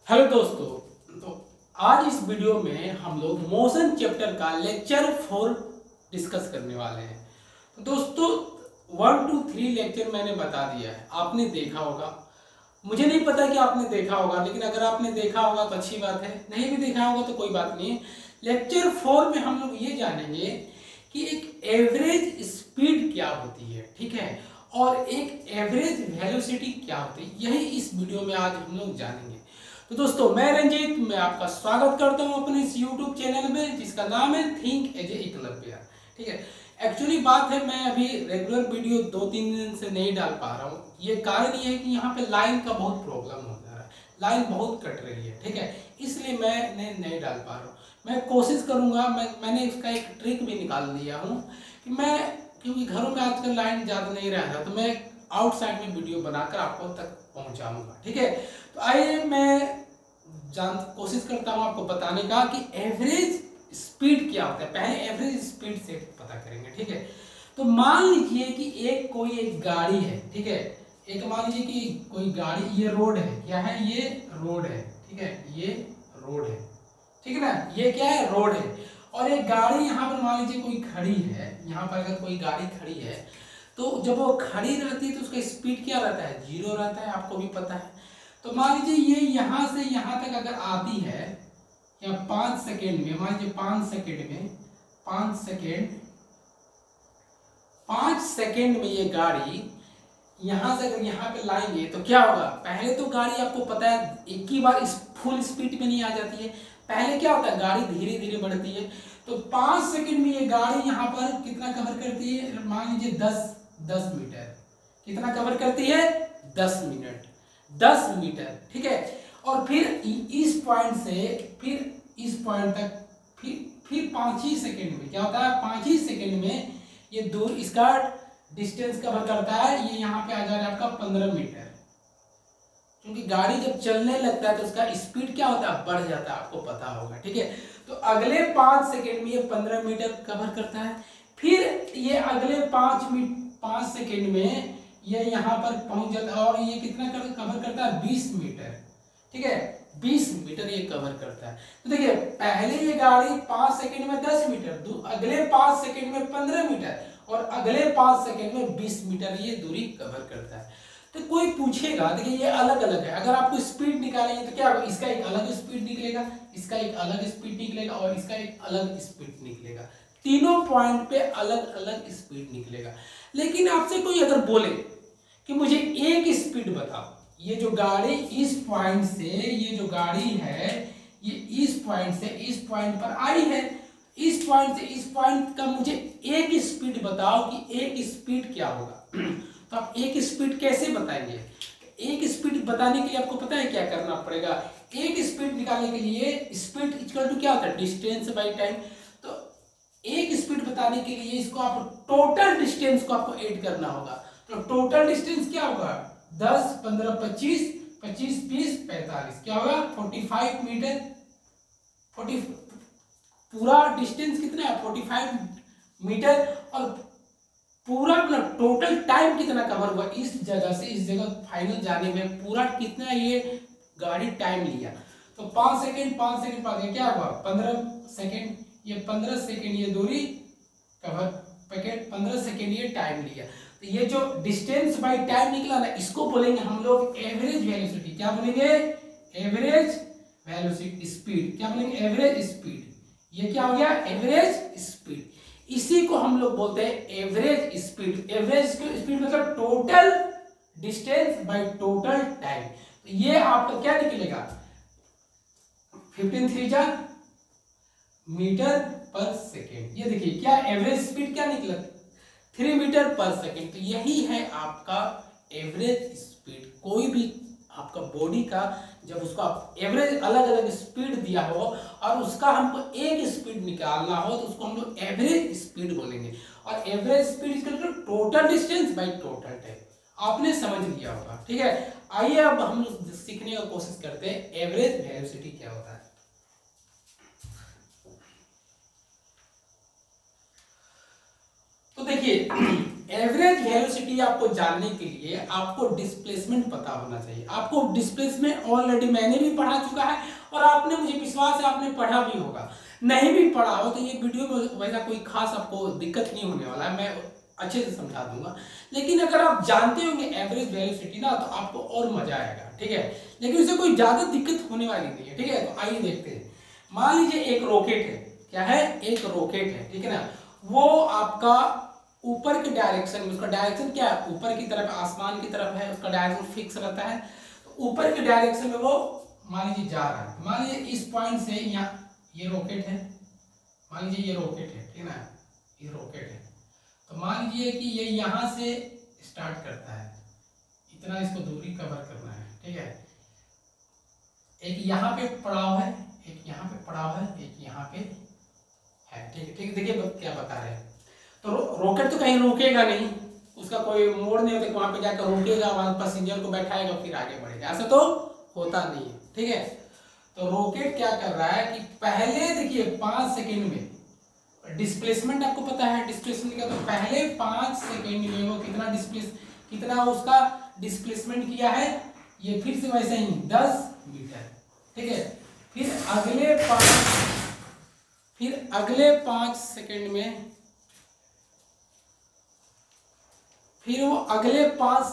Hello दोस्तों। तो आज इस वीडियो में हम लोग मोशन चैप्टर का लेक्चर 4 डिस्कस करने वाले हैं। तो दोस्तों 1 2 3 लेक्चर मैंने बता दिया है, आपने देखा होगा। मुझे नहीं पता कि आपने देखा होगा, लेकिन अगर आपने देखा होगा तो अच्छी बात है, नहीं भी देखा होगा तो कोई बात नहीं है। लेक्चर 4 में हम लोग ये जानेंगे कि एक एवरेज स्पीड क्या होती है, ठीक है, और एक एवरेज वेलोसिटी क्या होती है, यही इस वीडियो में आज हम लोग जानेंगे। तो दोस्तों मैं रंजीत, मैं आपका स्वागत करता हूं अपने इस YouTube चैनल में जिसका नाम है थिंक एज ए एकलव्य। ठीक है, एक्चुअली बात है मैं अभी रेगुलर वीडियो 2-3 दिन से नहीं डाल पा रहा हूँ। ये कारण ये है कि यहाँ पे लाइन का बहुत प्रॉब्लम हो जा रहा है, लाइन बहुत कट रही है, ठीक है, इसलिए मैं नहीं डाल पा रहा हूँ। मैं कोशिश करूँगा, मैंने इसका एक ट्रिक भी निकाल लिया हूँ कि मैं, क्योंकि घरों में आजकल लाइन ज़्यादा नहीं रह रहा, तो मैं आउटसाइड में वीडियो बनाकर आपको तक पहुँचाऊँगा। ठीक है, तो आइए मैं कोशिश करता हूँ आपको बताने का कि एवरेज स्पीड क्या होता है। पहले एवरेज स्पीड से पता करेंगे, ठीक है। तो मान लीजिए कि कोई एक गाड़ी है, ठीक है, एक मान लीजिए कि कोई गाड़ी, ये रोड है, क्या है, ये रोड है, ठीक है, ये रोड है, ठीक है ना, ये क्या है, रोड है। और एक गाड़ी यहाँ पर मान लीजिए कोई खड़ी है, यहाँ पर अगर कोई गाड़ी खड़ी है तो जब वो खड़ी रहती है तो उसका स्पीड क्या रहता है, 0 रहता है, आपको भी पता है। तो मान लीजिए ये यहाँ से यहाँ तक अगर आती है, या 5 सेकेंड में, मान लीजिए 5 सेकेंड में, 5 सेकेंड में ये गाड़ी यहाँ से अगर यहाँ पे लाएंगे तो क्या होगा। पहले तो गाड़ी आपको पता है एक ही बार इस फुल स्पीड में नहीं आ जाती है, पहले क्या होता है गाड़ी धीरे धीरे बढ़ती है। तो 5 सेकेंड में ये गाड़ी यहाँ पर कितना कवर करती है, मान लीजिए 10 मीटर। कितना कवर करती है, 10 मीटर, ठीक है। और फिर इस पॉइंट से फिर इस पॉइंट तक फिर 5 ही सेकेंड में क्या होता है, 5 ही सेकेंड में ये दूर, इसका डिस्टेंस कवर करता है। ये यहाँ पे आ जा रहा है आपका 15 मीटर, क्योंकि गाड़ी जब चलने लगता है तो उसका स्पीड क्या होता है, बढ़ जाता है, आपको पता होगा, ठीक है। तो अगले 5 सेकेंड में ये 15 मीटर कवर करता है। फिर ये अगले 5 सेकेंड में ये यहाँ पर पहुंच जाता है और ये कितना कवर करता है, 20 मीटर, ठीक है, 20 मीटर ये कवर करता है। तो देखिए पहले ये गाड़ी 5 सेकेंड में 10 मीटर, अगले 5 सेकेंड में 15 मीटर और अगले 5 सेकेंड में 20 मीटर ये दूरी कवर करता है। तो कोई पूछेगा, देखिए ये अलग अलग है, अगर आपको स्पीड निकालेंगे तो क्या होगा, इसका एक अलग स्पीड निकलेगा, इसका एक अलग स्पीड निकलेगा और इसका एक अलग स्पीड निकलेगा। तीनों पॉइंट पे अलग अलग स्पीड निकलेगा। लेकिन आपसे कोई अगर बोले कि मुझे एक स्पीड बताओ, ये जो गाड़ी इस पॉइंट से, ये जो गाड़ी है ये इस पॉइंट से इस पॉइंट पर आई है, इस पॉइंट से इस पॉइंट का मुझे एक स्पीड बताओ कि एक स्पीड क्या होगा। तो आप एक स्पीड कैसे बताएंगे, एक स्पीड बताने के लिए आपको पता है क्या करना पड़ेगा। एक स्पीड निकालने के लिए स्पीड इक्वल टू क्या होता है, डिस्टेंस बाय टाइम। तो एक स्पीड बताने के लिए इसको आप टोटल डिस्टेंस को आपको ऐड करना होगा। तो टोटल डिस्टेंस क्या होगा, 10 15 25 25 30 45, क्या होगा 45 मीटर। 40 पूरा डिस्टेंस कितना है, 45 मीटर। और पूरा मतलब टोटल टाइम कितना कवर हुआ इस जगह से इस जगह फाइनल जाने में, पूरा कितना ये गाड़ी टाइम लिया। तो 5 सेकेंड 5 सेकेंड 5 सेकेंड क्या हुआ, 15 सेकेंड। ये 15 सेकेंड ये दूरी कवर, पैकेट 15 सेकेंड ये टाइम लिया। तो ये जो डिस्टेंस बाय टाइम निकला ना, इसको बोलेंगे हम लोग एवरेज वेलोसिटी। क्या बोलेंगे, एवरेज वेलोसिटी स्पीड। क्या बोलेंगे, एवरेज स्पीड। ये क्या हो गया, एवरेज स्पीड। इसी को हम लोग बोलते हैं एवरेज स्पीड। एवरेज स्पीड मतलब total distance by total time. तो ये आपका क्या निकलेगा, 15 3 जा मीटर पर सेकेंड। ये देखिए क्या एवरेज स्पीड क्या निकला, 3 मीटर पर सेकेंड। तो यही है आपका एवरेज स्पीड। कोई भी आपका बॉडी का जब उसको आप एवरेज अलग अलग स्पीड दिया हो और उसका हमको एक स्पीड निकालना हो तो उसको हम लोग एवरेज स्पीड बोलेंगे। और एवरेज स्पीड इसका मतलब total distance by total time. आपने समझ लिया होगा, ठीक है। आइए अब हम लोग सीखने का कोशिश करते हैं एवरेज वेलोसिटी क्या होता है। तो देखिए एवरेज वेलोसिटी आपको जानने के लिए आपको डिस्प्लेसमेंट पता होना चाहिए। आपको डिस्प्लेसमेंट ऑलरेडी मैंने भी पढ़ा चुका है और आपने, मुझे विश्वास है आपने पढ़ा भी होगा। नहीं भी पढ़ा हो तो ये वीडियो में वैसा कोई खास आपको दिक्कत नहीं होने वाला है, मैं अच्छे से समझा दूंगा। लेकिन अगर आप जानते होंगे एवरेज वेलोसिटी ना तो आपको और मजा आएगा, ठीक है। लेकिन उससे कोई ज्यादा दिक्कत होने वाली नहीं है, ठीक है। तो आइए देखते हैं। मान लीजिए एक रॉकेट है, क्या है, एक रॉकेट है, ठीक है ना। वो आपका ऊपर के डायरेक्शन में, उसका डायरेक्शन क्या है, ऊपर की तरफ, आसमान की तरफ है, उसका डायरेक्शन फिक्स रहता है। तो ऊपर के डायरेक्शन में वो मान लीजिए जा रहा है। मान लीजिए इस पॉइंट से यहाँ ये रॉकेट है, मान लीजिए ये रॉकेट है, ठीक है ना, ये रॉकेट है। तो मान लीजिए कि ये यहाँ से स्टार्ट करता है, इतना इसको दूरी कवर करना है, ठीक है। एक यहाँ पे पड़ाव है, एक यहाँ पे पड़ाव है, एक यहाँ पे है, ठीक है। ठीक, देखिए क्या बता रहे हैं। तो रॉकेट तो कहीं रुकेगा नहीं, उसका कोई मोड़ नहीं होता कि वहां पे जाकर रुकेगा, वहां पैसेंजर को बैठाएगा फिर आगे बढ़ेगा, ऐसा तो होता नहीं है, ठीक है। तो रॉकेट क्या कर रहा है कि पहले देखिए 5 सेकंड में डिस्प्लेसमेंट आपको पता है डिस्प्लेसमेंट का, तो पहले 5 सेकंड में वो कितना उसका डिस्प्लेसमेंट किया है, ये फिर से वैसे ही 10 मीटर, ठीक है। फिर अगले 5 सेकंड में फिर वो अगले 5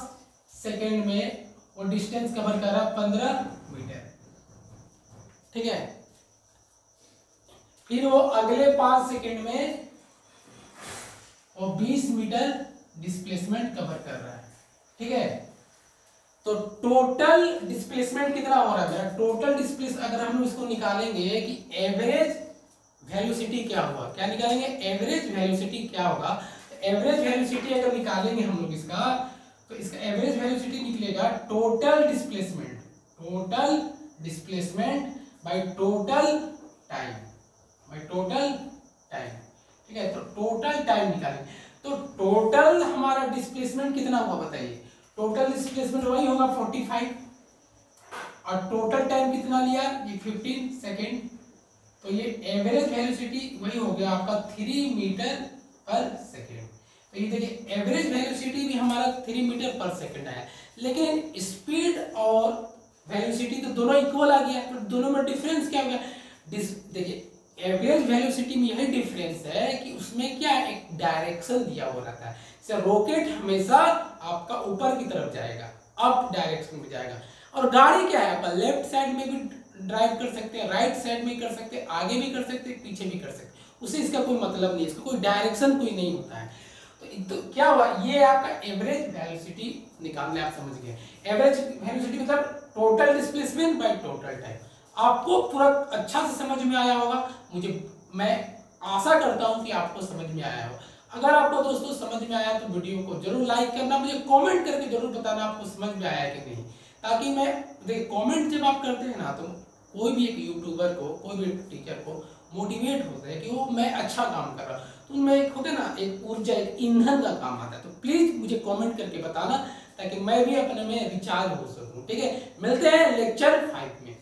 सेकंड में वो डिस्टेंस कवर कर रहा है 15 मीटर, ठीक है। फिर वो अगले 5 सेकंड में वो 20 मीटर डिस्प्लेसमेंट कवर कर रहा है, ठीक है। तो टोटल डिस्प्लेसमेंट कितना हो रहा है, टोटल डिस्प्लेस अगर हम इसको निकालेंगे कि एवरेज वेलोसिटी क्या होगा, क्या निकालेंगे, एवरेज वेलोसिटी क्या होगा। एवरेज वेलोसिटी अगर निकालेंगे हम लोग इसका, तो इसका एवरेज वेलोसिटी निकलेगा total displacement by total time, ठीक है। तो टोटल टाइम निकालेंगे, तो टोटल हमारा डिस्प्लेसमेंट कितना हुआ बताइए। टोटल डिस्प्लेसमेंट वही होगा 45 और टोटल टाइम कितना लिया, ये 15 सेकेंड। तो ये एवरेज वेलोसिटी वही हो गया आपका 3 मीटर पर सेकेंड। तो ये देखिए एवरेज वेलोसिटी भी हमारा 3 मीटर पर सेकेंड है, लेकिन स्पीड और वेलोसिटी तो दोनों इक्वल आ गया, तो दोनों में डिफरेंस क्या हो गया। देखिए एवरेज वेलोसिटी में यही डिफरेंस है कि उसमें क्या एक डायरेक्शन दिया हुआ रहता है। जैसे रॉकेट हमेशा आपका ऊपर की तरफ जाएगा, अप डायरेक्शन में जाएगा, और गाड़ी क्या है आप लेफ्ट साइड में भी ड्राइव कर सकते हैं, राइट साइड में कर सकते हैं, आगे भी कर सकते हैं, पीछे भी कर सकते हैं, उससे इसका कोई मतलब नहीं है, इसका कोई डायरेक्शन कोई नहीं होता है। तो क्या हुआ, ये आपका एवरेज वेलोसिटी निकालने आप समझ गए। एवरेज वेलोसिटी मतलब total displacement by total time. आपको पूरा अच्छा से समझ में आया होगा, मैं आशा करता हूं कि आपको समझ में आया हो। अगर आपको दोस्तों समझ में आया तो वीडियो को जरूर लाइक करना, मुझे कमेंट करके जरूर बताना आपको समझ में आया कि नहीं, ताकि मैं देखिए कमेंट जब आप करते हैं ना तो कोई भी एक यूट्यूबर को, कोई भी टीचर को मोटिवेट होता है कि वो मैं अच्छा काम कर रहा हूँ, तो उनमें एक होता है ना, एक ऊर्जा, एक ईंधन का काम आता है। तो प्लीज मुझे कमेंट करके बताना ताकि मैं भी अपने में रिचार्ज हो सकूं, ठीक है। मिलते हैं लेक्चर 5 में।